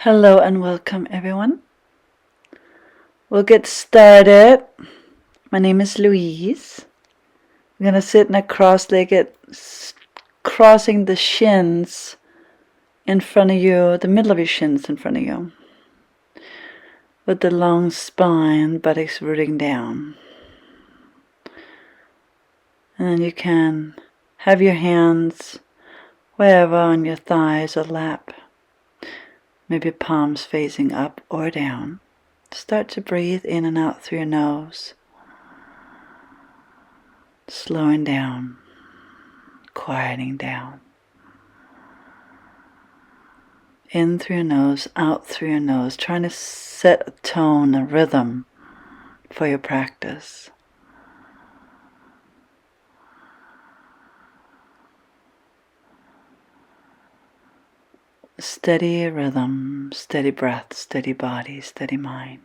Hello and welcome everyone. We'll get started. My name is Louise. We're going to sit in a cross-legged, crossing the shins in front of you, the middle of your shins in front of you, with the long spine, buttocks rooting down. And then you can have your hands wherever on your thighs or lap, maybe palms facing up or down. Start to breathe in and out through your nose, slowing down, quieting down. In through your nose, out through your nose, trying to set a tone, a rhythm for your practice. Steady rhythm, steady breath, steady body, steady mind.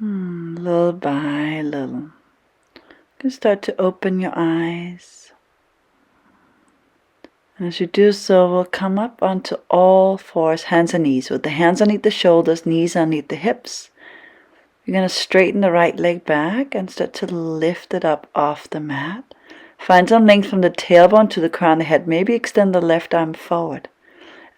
Little by little. You can start to open your eyes. And as you do so, we'll come up onto all fours, hands and knees, with the hands underneath the shoulders, knees underneath the hips. You're going to straighten the right leg back and start to lift it up off the mat. Find some length from the tailbone to the crown of the head. Maybe extend the left arm forward.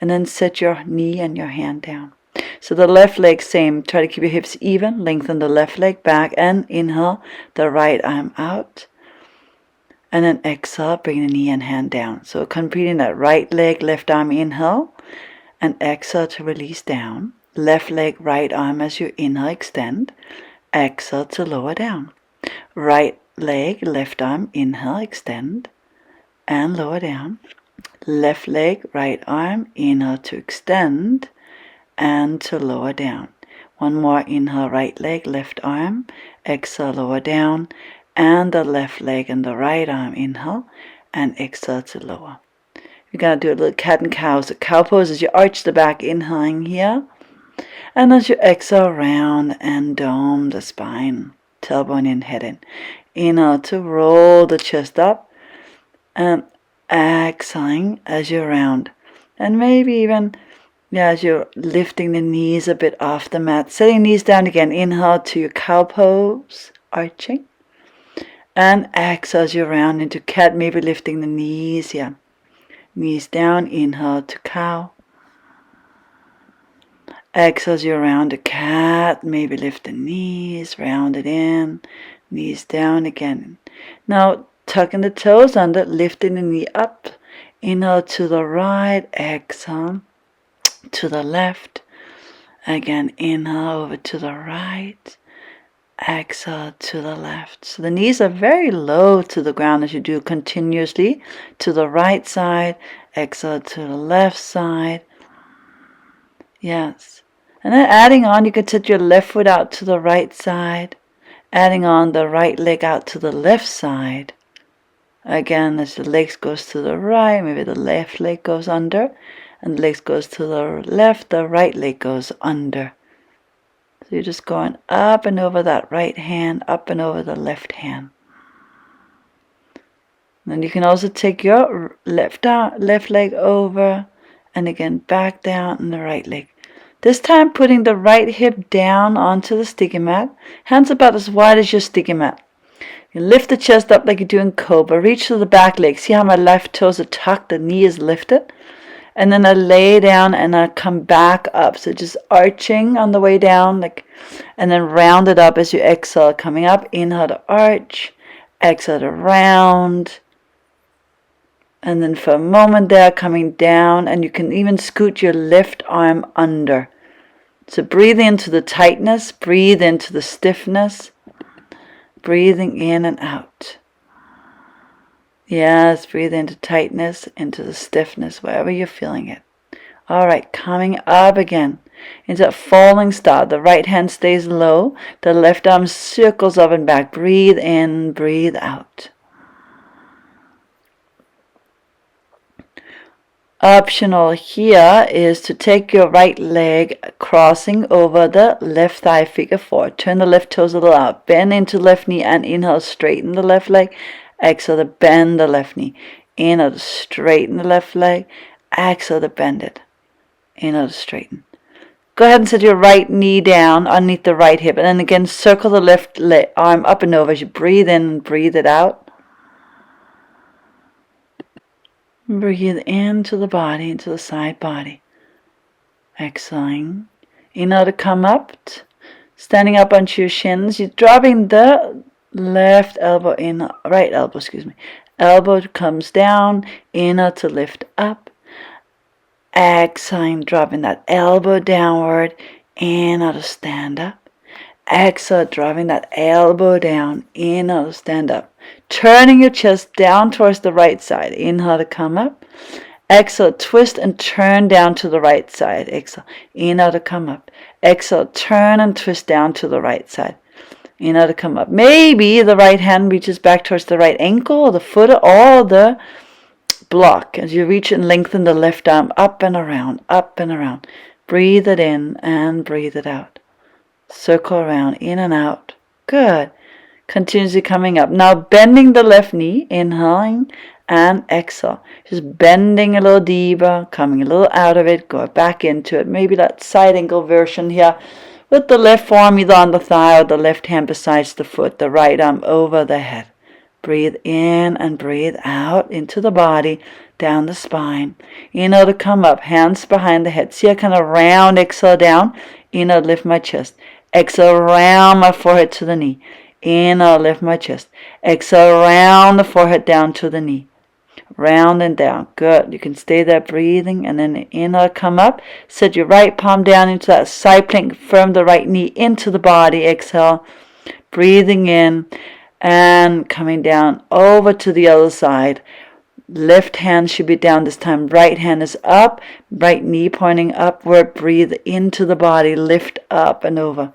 And then set your knee and your hand down. So the left leg, same. Try to keep your hips even. Lengthen the left leg back and inhale the right arm out. And then exhale, bring the knee and hand down. So completing that right leg, left arm, inhale. And exhale to release down. Left leg, right arm as you inhale, extend. Exhale to lower down. Right leg, left arm, inhale, extend. And lower down. Left leg, right arm, inhale to extend. And to lower down. One more, inhale, right leg, left arm. Exhale, lower down. And the left leg and the right arm, inhale. And exhale to lower. You're going to do a little cat and cow. So cow pose as you arch the back, inhaling here. And as you exhale, round and dome the spine. Tailbone in, head in. Inhale to roll the chest up. And exhaling as you round. And maybe even as you're lifting the knees a bit off the mat. Setting knees down again. Inhale to your cow pose, arching. And exhale as you round into cat, maybe lifting the knees here. Knees down, inhale to cow. Exhale as you round to cat, maybe lift the knees, round it in, knees down again. Now tucking the toes under, lifting the knee up. Inhale to the right, exhale to the left. Again, inhale over to the right. Exhale to the left. So the knees are very low to the ground as you do continuously. To the right side, exhale to the left side. Yes. And then adding on, you can set your left foot out to the right side. Adding on the right leg out to the left side. Again, as the legs goes to the right, maybe the left leg goes under. And the legs goes to the left, the right leg goes under. So you're just going up and over that right hand, up and over the left hand. Then you can also take your left leg over, and again back down in the right leg. This time putting the right hip down onto the sticky mat. Hands about as wide as your sticky mat. You lift the chest up like you do in Cobra. Reach to the back leg. See how my left toes are tucked, the knee is lifted. And then I lay down and I come back up. So just arching on the way down, and then round it up as you exhale. Coming up, inhale to arch, exhale to round. And then for a moment there, coming down, and you can even scoot your left arm under. So breathe into the tightness, breathe into the stiffness, breathing in and out. Yes, breathe into tightness, into the stiffness, wherever you're feeling it. All right, coming up again into a falling star. The right hand stays low. The left arm circles up and back. Breathe in, breathe out. Optional here is to take your right leg crossing over the left thigh, figure 4. Turn the left toes a little out. Bend into left knee and inhale, straighten the left leg. Exhale to bend the left knee. Inhale to straighten the left leg. Exhale to bend it. Inhale to straighten. Go ahead and set your right knee down underneath the right hip. And then again, circle the left arm up and over as you breathe in and breathe it out. Breathe into the body, into the side body. Exhaling. Inhale to come up. Standing up onto your shins. You're dropping the left elbow in, right elbow, Elbow comes down. Inhale to lift up. Exhaling, dropping that elbow downward. Inhale to stand up. Exhale, dropping that elbow down. Inhale to stand up. Turning your chest down towards the right side. Inhale to come up. Exhale, twist and turn down to the right side. Exhale. Inhale to come up. Exhale, turn and twist down to the right side. Inhale to come up. Maybe the right hand reaches back towards the right ankle or the foot or the block. As you reach and lengthen the left arm up and around, up and around. Breathe it in and breathe it out. Circle around, in and out. Good. Continuously coming up. Now bending the left knee, inhaling and exhale. Just bending a little deeper, coming a little out of it, go back into it. Maybe that side angle version here with the left forearm either on the thigh or the left hand besides the foot, the right arm over the head. Breathe in and breathe out into the body, down the spine. Inhale to come up, hands behind the head. See, I kind of round exhale down. Inhale, lift my chest. Exhale, round my forehead to the knee. Inhale, lift my chest. Exhale, round the forehead down to the knee. Round and down. Good. You can stay there breathing. And then inhale, come up. Set your right palm down into that side plank. Firm the right knee into the body. Exhale. Breathing in and coming down over to the other side. Left hand should be down this time. Right hand is up. Right knee pointing upward. Breathe into the body. Lift up and over.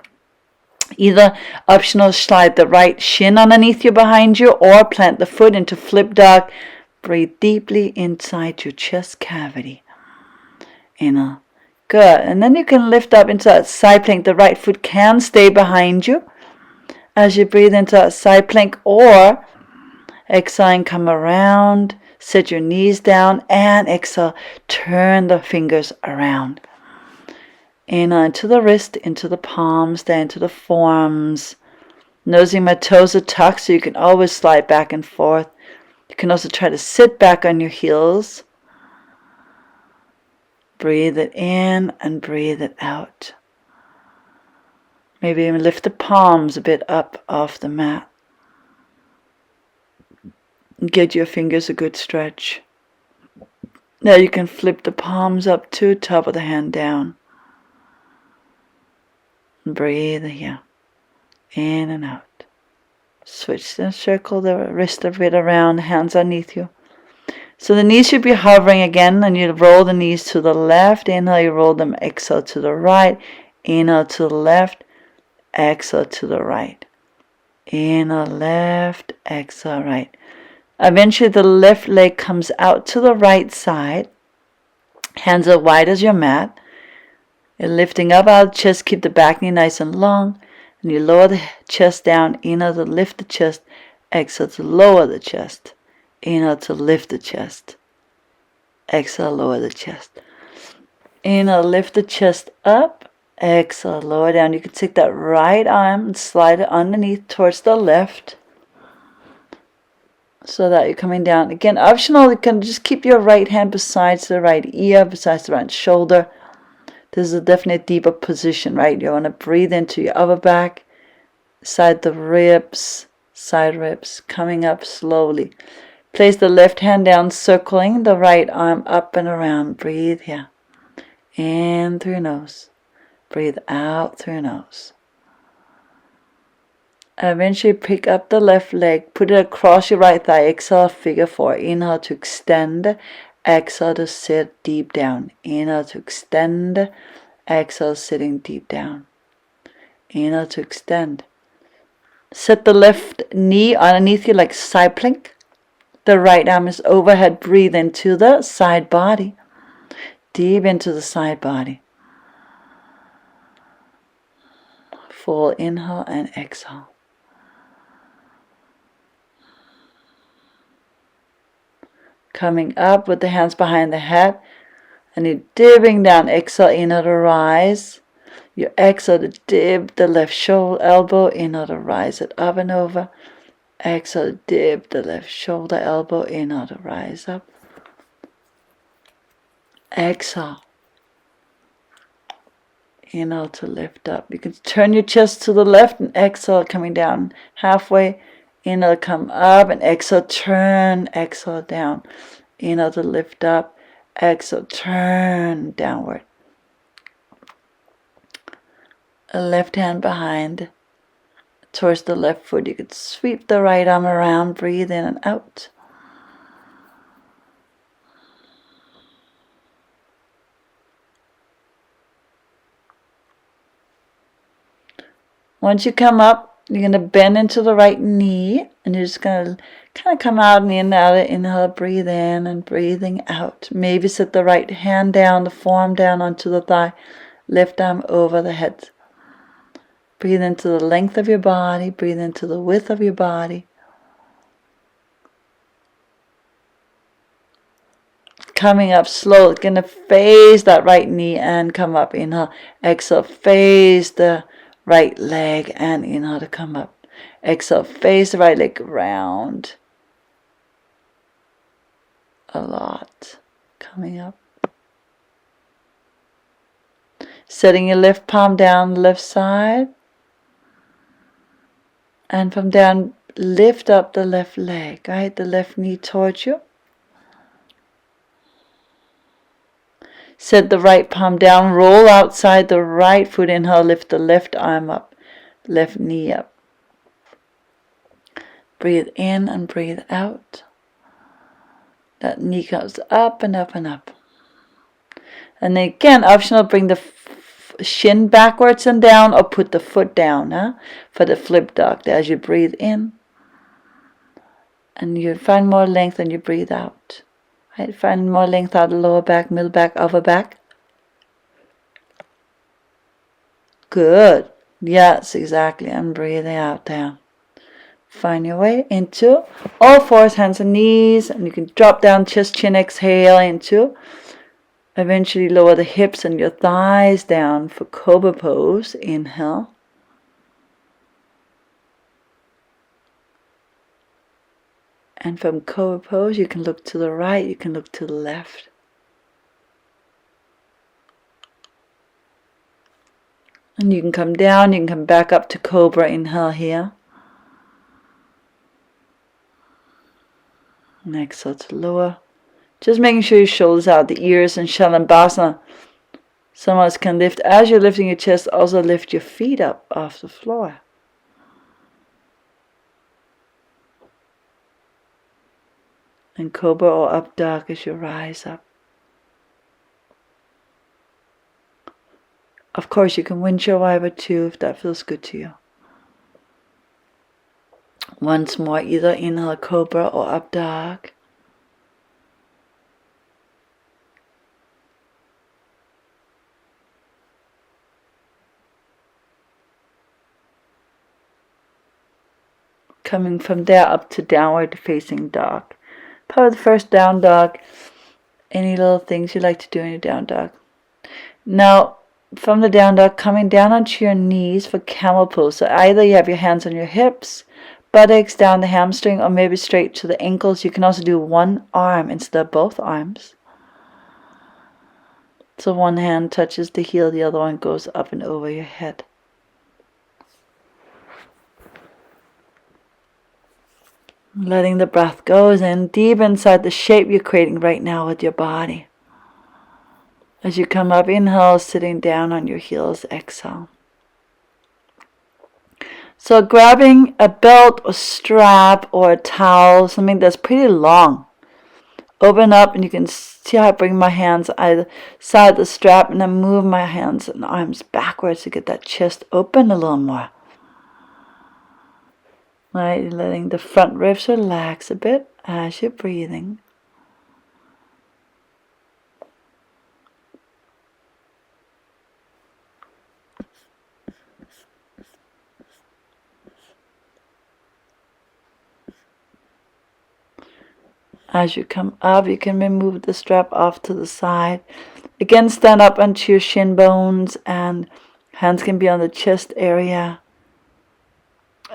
Either optional, slide the right shin underneath you behind you or plant the foot into flip dog. Breathe deeply inside your chest cavity. Inhale. Good. And then you can lift up into that side plank. The right foot can stay behind you as you breathe into that side plank, or exhale, come around. Set your knees down and exhale. Turn the fingers around. Inhale into the wrist, into the palms, then into the forearms. Noticing my toes are tucked, so you can always slide back and forth. You can also try to sit back on your heels. Breathe it in and breathe it out. Maybe even lift the palms a bit up off the mat. Get your fingers a good stretch. Now you can flip the palms up to top of the hand down. Breathe here. In and out. Switch and circle the wrist a bit around, hands underneath you. So the knees should be hovering again, and you roll the knees to the left. Inhale, you roll them. Exhale to the right. Inhale to the left. Exhale to the right. Inhale, left. Exhale, right. Eventually the left leg comes out to the right side. Hands are wide as your mat. You're lifting up out of the chest. Keep the back knee nice and long. And you lower the chest down. Inhale to lift the chest. Exhale to lower the chest. Inhale to lift the chest. Exhale, lower the chest. Inhale, lift the chest up. Exhale, lower down. You can take that right arm and slide it underneath towards the left, so that you're coming down. Again, optional, you can just keep your right hand besides the right ear, besides the right shoulder. This is a definite deeper position, right? You want to breathe into your upper back, side the ribs, side ribs, coming up slowly. Place the left hand down, circling the right arm up and around. Breathe here. In through your nose. Breathe out through your nose. Eventually pick up the left leg, put it across your right thigh. Exhale, figure 4. Inhale to extend. Exhale to sit deep down. Inhale to extend. Exhale, sitting deep down. Inhale to extend. Set the left knee underneath you like side plank. The right arm is overhead. Breathe into the side body. Deep into the side body. Full inhale and exhale. Coming up with the hands behind the head. And you're dipping down. Exhale, inhale to rise. You exhale to dip the left shoulder, elbow. Inhale to rise it up and over. Exhale, dip the left shoulder, elbow. Inhale to rise up. Exhale. Inhale to lift up. You can turn your chest to the left and exhale, coming down halfway. Inhale, come up and exhale, turn. Exhale, down. Inhale to lift up. Exhale, turn downward. A left hand behind towards the left foot. You could sweep the right arm around. Breathe in and out. Once you come up, you're going to bend into the right knee, and you're just going to kind of come out and in and out. Inhale, breathe in and breathing out. Maybe sit the right hand down, the forearm down onto the thigh. Left arm over the head. Breathe into the length of your body. Breathe into the width of your body. Coming up slow. Going to face that right knee and come up. Inhale, exhale, face the right leg and inhale to come up. Exhale, face the right leg round. A lot. Coming up. Setting your left palm down the left side. And from down, lift up the left leg, right? The left knee towards you. Set the right palm down, roll outside the right foot. Inhale, lift the left arm up, left knee up. Breathe in and breathe out. That knee goes up and up and up. And then again, optional, bring the shin backwards and down or put the foot down for the flip dog as you breathe in. And you find more length and you breathe out. Right? Find more length out of the lower back, middle back, upper back. Good. Yes, exactly. And breathing out down. Find your way into all fours, hands and knees. And you can drop down, chest, chin, exhale into. Eventually lower the hips and your thighs down for Cobra pose. Inhale. And from Cobra pose, you can look to the right, you can look to the left. And you can come down, you can come back up to Cobra. Inhale here. And exhale to lower. Just making sure your shoulders out, the ears, and Shalabhasana. Some of us can lift, as you're lifting your chest, also lift your feet up off the floor. And Cobra or up dog as you rise up. Of course, you can windshield wiper too if that feels good to you. Once more, either inhale Cobra or up dog. Coming from there up to downward facing dog. Probably the first down dog. Any little things you like to do in your down dog. Now, from the down dog, coming down onto your knees for camel pose. So either you have your hands on your hips, buttocks down the hamstring, or maybe straight to the ankles. You can also do one arm instead of both arms. So one hand touches the heel, the other one goes up and over your head. Letting the breath go in deep inside the shape you're creating right now with your body. As you come up, inhale, sitting down on your heels, exhale. So grabbing a belt or strap or a towel, something that's pretty long. Open up and you can see how I bring my hands either side of the strap and then move my hands and arms backwards to get that chest open a little more. Right, letting the front ribs relax a bit as you're breathing. As you come up, you can remove the strap off to the side. Again, stand up onto your shin bones, and hands can be on the chest area.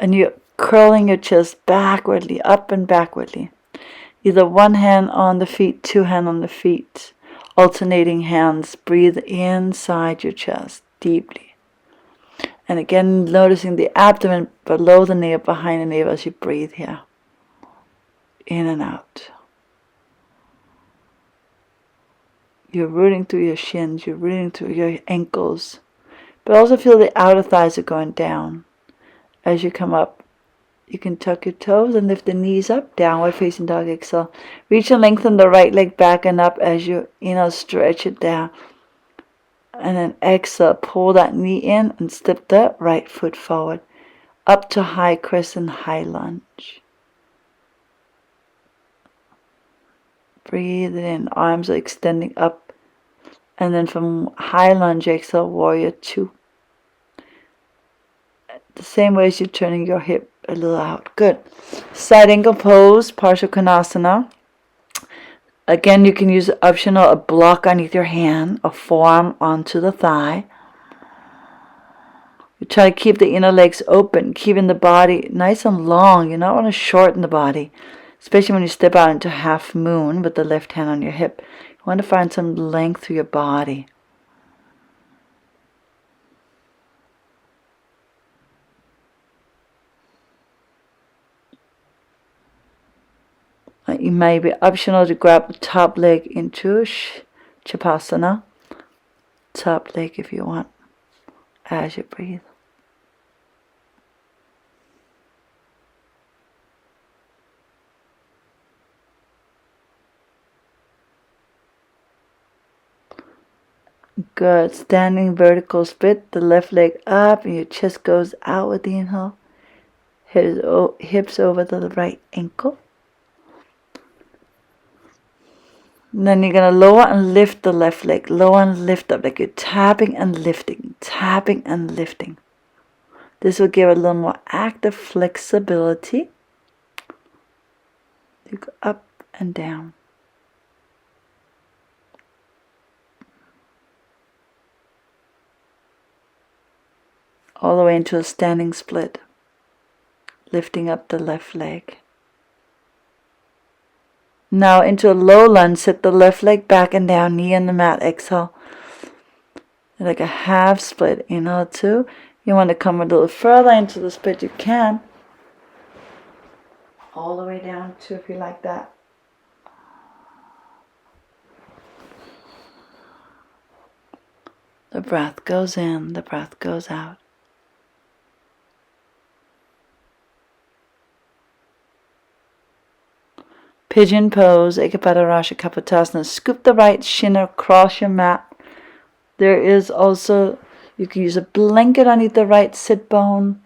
And you're curling your chest backwardly, up and backwardly. Either one hand on the feet, two hands on the feet. Alternating hands. Breathe inside your chest deeply. And again, noticing the abdomen below the navel, behind the navel as you breathe here. In and out. You're rooting through your shins, you're rooting through your ankles. But also feel the outer thighs are going down. As you come up, you can tuck your toes and lift the knees up, downward facing dog, exhale. Reach and lengthen the right leg back and up as you inhale, stretch it down. And then exhale, pull that knee in and step the right foot forward. Up to high crescent, high lunge. Breathe it in, arms are extending up. And then from high lunge, exhale, warrior 2. The same way as you're turning your hip a little out. Good. Side ankle pose, Partial Konasana. Again, you can use optional a block underneath your hand, a forearm onto the thigh. You try to keep the inner legs open, keeping the body nice and long. You don't want to shorten the body, especially when you step out into half moon with the left hand on your hip. You want to find some length through your body. It may be optional to grab the top leg into Chapasana. Top leg if you want, as you breathe. Good. Standing vertical split, the left leg up and your chest goes out with the inhale. Hips over the right ankle. And then you're going to lower and lift the left leg. Lower and lift up like you're tapping and lifting. Tapping and lifting. This will give a little more active flexibility. You go up and down. All the way into a standing split. Lifting up the left leg. Now into a low lunge, sit the left leg back and down, knee on the mat, exhale. Like a half split, inhale 2. You want to come a little further into the split, you can. All the way down 2 if you like that. The breath goes in, the breath goes out. Pigeon pose, Ekapada Kapotasana. Scoop the right shin across your mat. There is also, you can use a blanket underneath the right sit bone.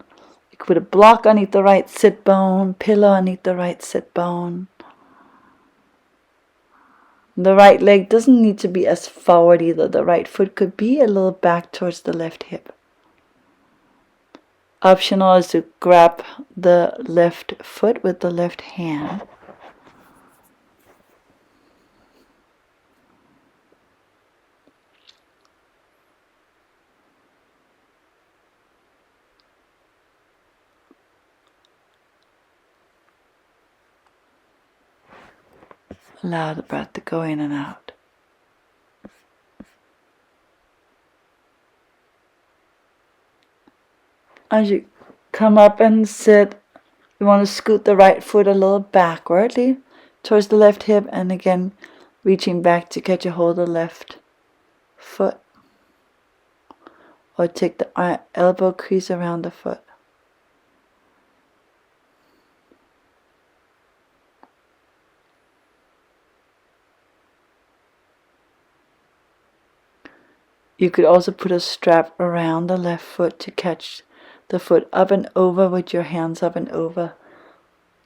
You can put a block underneath the right sit bone, pillow underneath the right sit bone. The right leg doesn't need to be as forward either. The right foot could be a little back towards the left hip. Optional is to grab the left foot with the left hand. Allow the breath to go in and out. As you come up and sit, you want to scoot the right foot a little backwardly towards the left hip, and again reaching back to catch a hold of the left foot. Or take the elbow crease around the foot. You could also put a strap around the left foot to catch the foot up and over with your hands up and over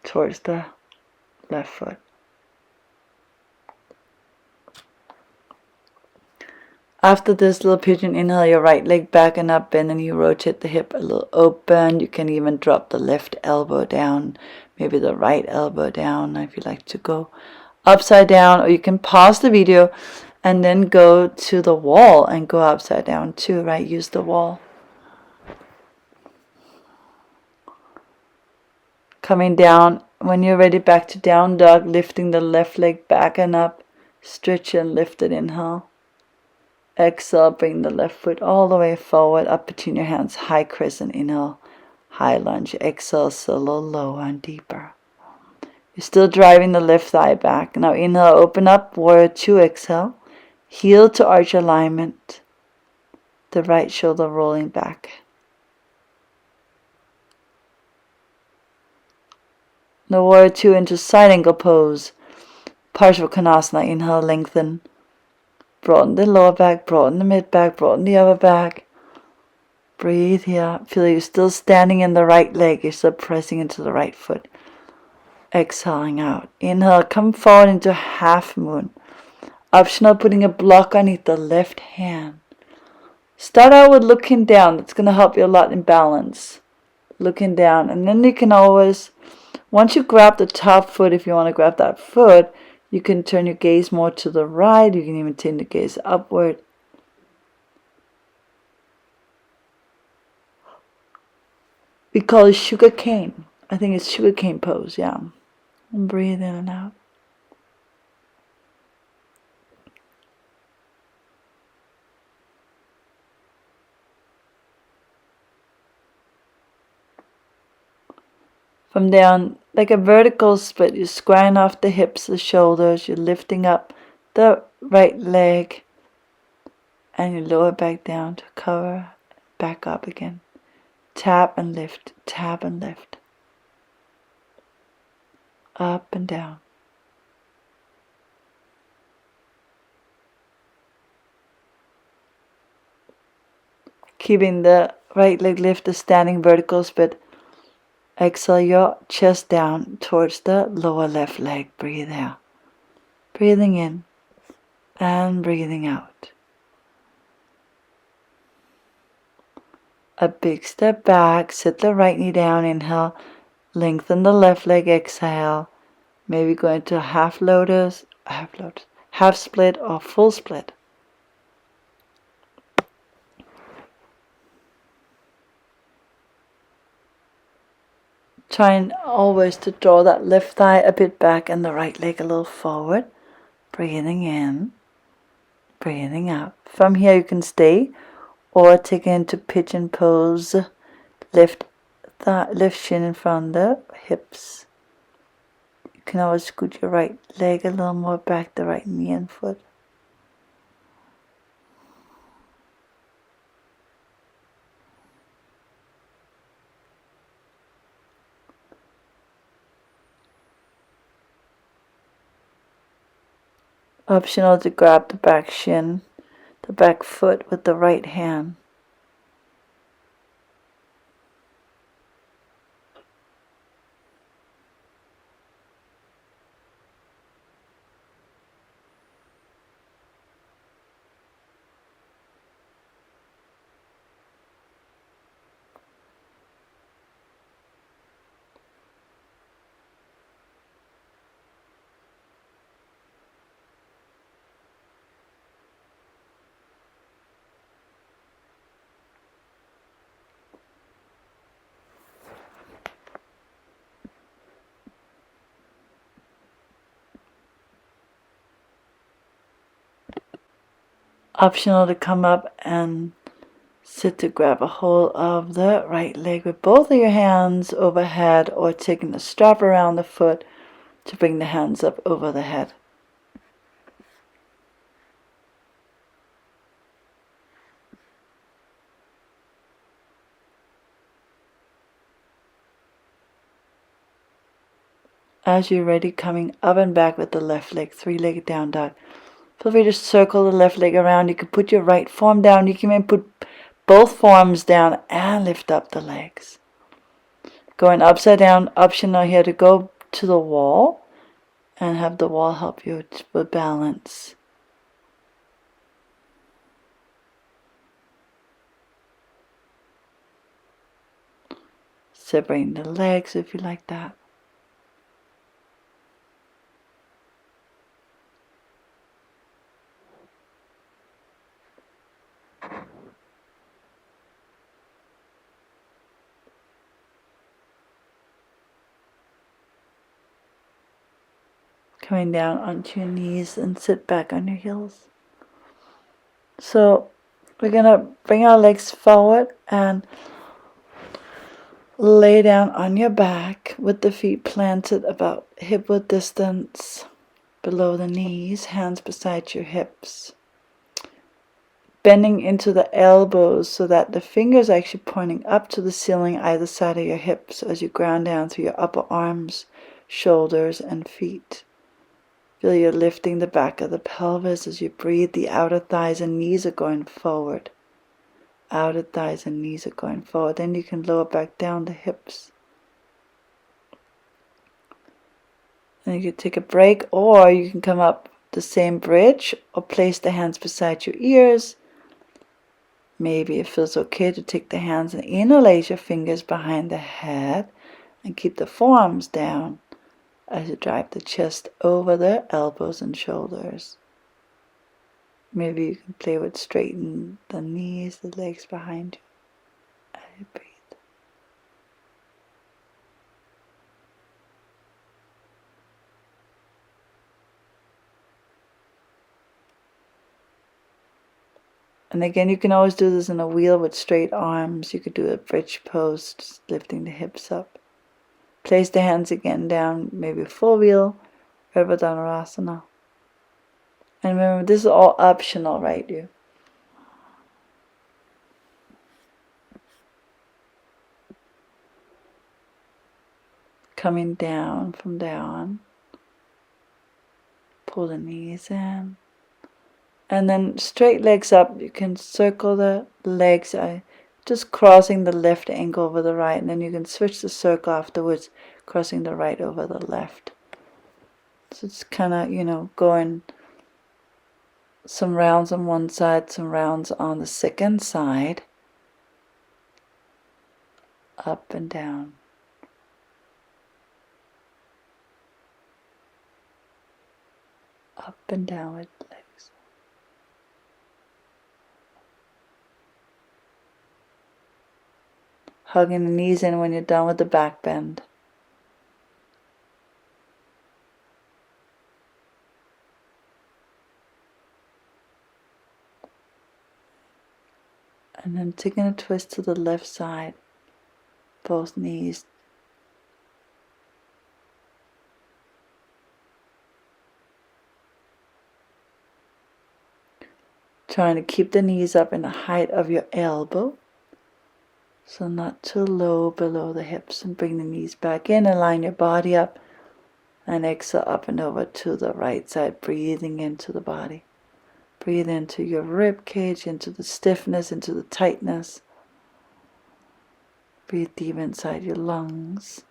towards the left foot. After this little pigeon, inhale your right leg back and up, and then you rotate the hip a little open. You can even drop the left elbow down, maybe the right elbow down if you like to go upside down, or you can pause the video and then go to the wall and go upside down too, right? Use the wall. Coming down, when you're ready, back to down dog, lifting the left leg back and up. Stretch and lift it, inhale. Exhale, bring the left foot all the way forward, up between your hands, high crescent, inhale, high lunge. Exhale, so a little lower and deeper. You're still driving the left thigh back. Now inhale, open up, warrior two, exhale. Heel to arch alignment. The right shoulder rolling back. Now warrior two into side angle pose. Parsvakonasana, inhale, lengthen. Broaden the lower back, broaden the mid back, broaden the upper back. Breathe here. Feel you're still standing in the right leg. You're still pressing into the right foot. Exhaling out. Inhale, come forward into half moon. Optional, putting a block underneath the left hand. Start out with looking down. That's going to help you a lot in balance. Looking down. And then you can always, once you grab the top foot, if you want to grab that foot, you can turn your gaze more to the right. You can even turn the gaze upward. We call it sugar cane. I think it's sugar cane pose, yeah. And breathe in and out. From down, like a vertical split, you're squaring off the hips, the shoulders, you're lifting up the right leg, and you lower back down to cover, back up again. Tap and lift, tap and lift. Up and down. Keeping the right leg lifted, standing vertical split. Exhale your chest down towards the lower left leg. Breathe out. Breathing in and breathing out. A big step back. Sit the right knee down. Inhale. Lengthen the left leg. Exhale. Maybe go into a half lotus, half split or full split. Trying always to draw that left thigh a bit back and the right leg a little forward. Breathing in, breathing out. From here you can stay or take it into pigeon pose. Lift shin in front of the hips. You can always scoot your right leg a little more back, the right knee and foot. Optional to grab the back shin, the back foot with the right hand. Optional to come up and sit to grab a hold of the right leg with both of your hands overhead, or taking the strap around the foot to bring the hands up over the head. As you're ready, coming up and back with the left leg, three-legged down dog. Feel free to circle the left leg around. You can put your right forearm down. You can even put both forearms down and lift up the legs. Going upside down, optional here to go to the wall and have the wall help you with balance. Separating the legs if you like that. Coming down onto your knees and sit back on your heels. So we're going to bring our legs forward and lay down on your back with the feet planted about hip-width distance below the knees, hands beside your hips. Bending into the elbows so that the fingers are actually pointing up to the ceiling either side of your hips as you ground down through your upper arms, shoulders, and feet. Feel you're lifting the back of the pelvis as you breathe. The outer thighs and knees are going forward. Outer thighs and knees are going forward. Then you can lower back down the hips. And you can take a break, or you can come up the same bridge or place the hands beside your ears. Maybe it feels okay to take the hands and interlace your fingers behind the head and keep the forearms down as you drive the chest over the elbows and shoulders. Maybe you can play with straighten the knees, the legs behind you as you breathe. And again, you can always do this in a wheel with straight arms. You could do a bridge pose, just lifting the hips up. Place the hands again down, maybe full wheel, Urdhva Dhanurasana. And remember, this is all optional, right? You coming down from down. Pull the knees in. And then straight legs up. You can circle the legs, just crossing the left ankle over the right. And then you can switch the circle afterwards, crossing the right over the left. So it's kind of, going some rounds on one side, some rounds on the second side. Up and down. Up and down with legs. Hugging the knees in when you're done with the back bend. And then taking a twist to the left side, both knees. Trying to keep the knees up in the height of your elbow. So not too low below the hips, and bring the knees back in and line your body up and exhale up and over to the right side, breathing into the body. Breathe into your rib cage, into the stiffness, into the tightness. Breathe deep inside your lungs.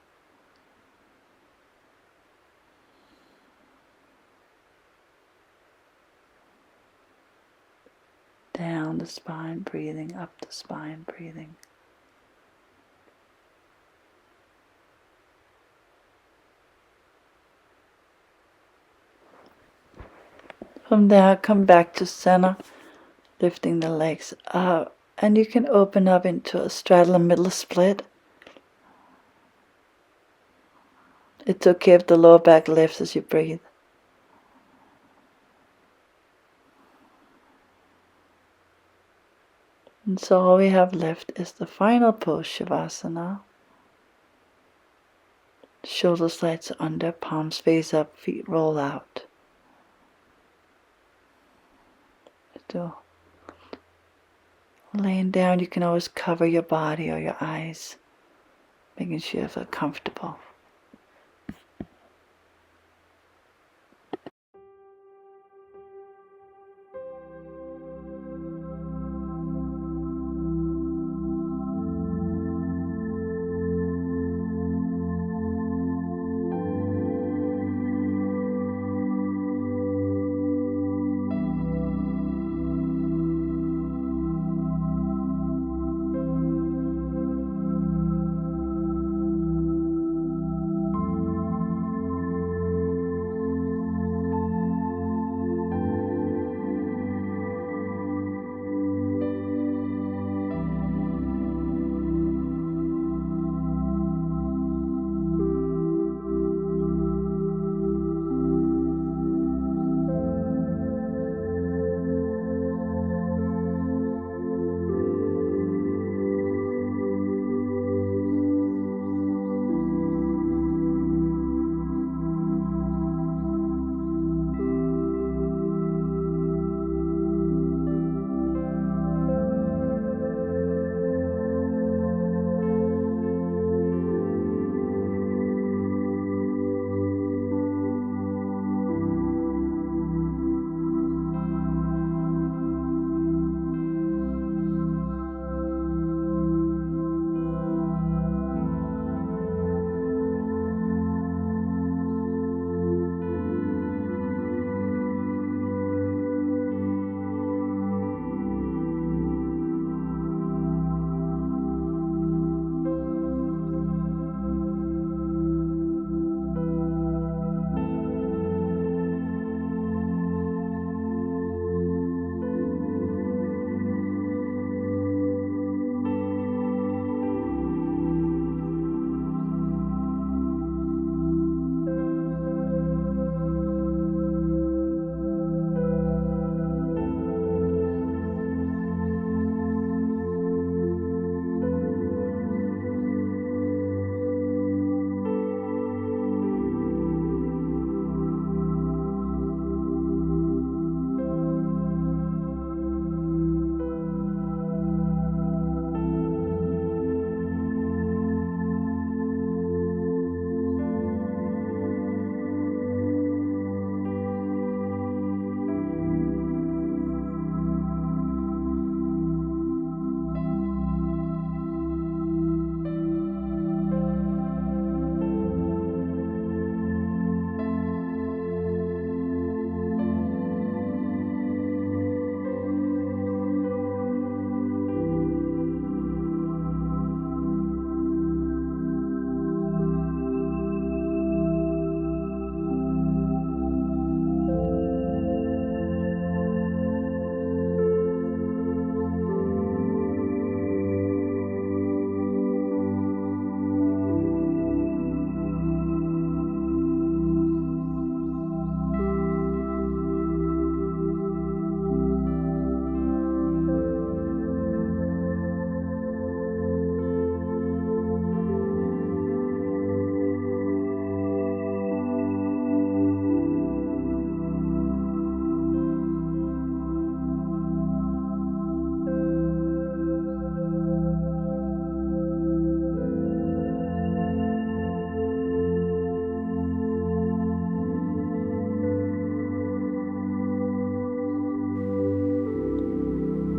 Down the spine, breathing, up the spine, breathing. From there, come back to center, lifting the legs up. And you can open up into a straddle middle split. It's okay if the lower back lifts as you breathe. And so all we have left is the final pose, Shavasana. Shoulder slides under, palms face up, feet roll out. So, laying down, you can always cover your body or your eyes, making sure you feel comfortable.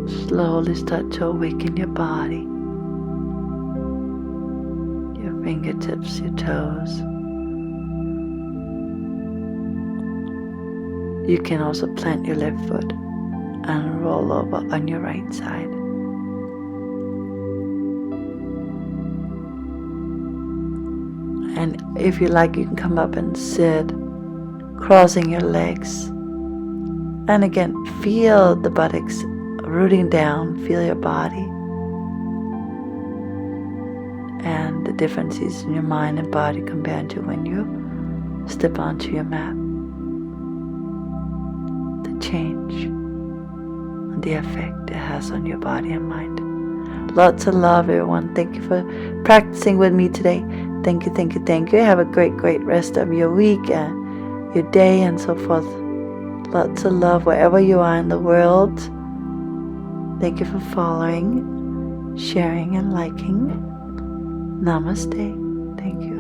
Slowly start to awaken your body, your fingertips, your toes. You can also plant your left foot and roll over on your right side. And if you like, you can come up and sit, crossing your legs. And again, feel the buttocks rooting down, feel your body. And the differences in your mind and body compared to when you step onto your mat. The change and the effect it has on your body and mind. Lots of love, everyone. Thank you for practicing with me today. Thank you, thank you, thank you. Have a great, great rest of your week, your day, and so forth. Lots of love wherever you are in the world. Thank you for following, sharing, and liking. Namaste. Thank you.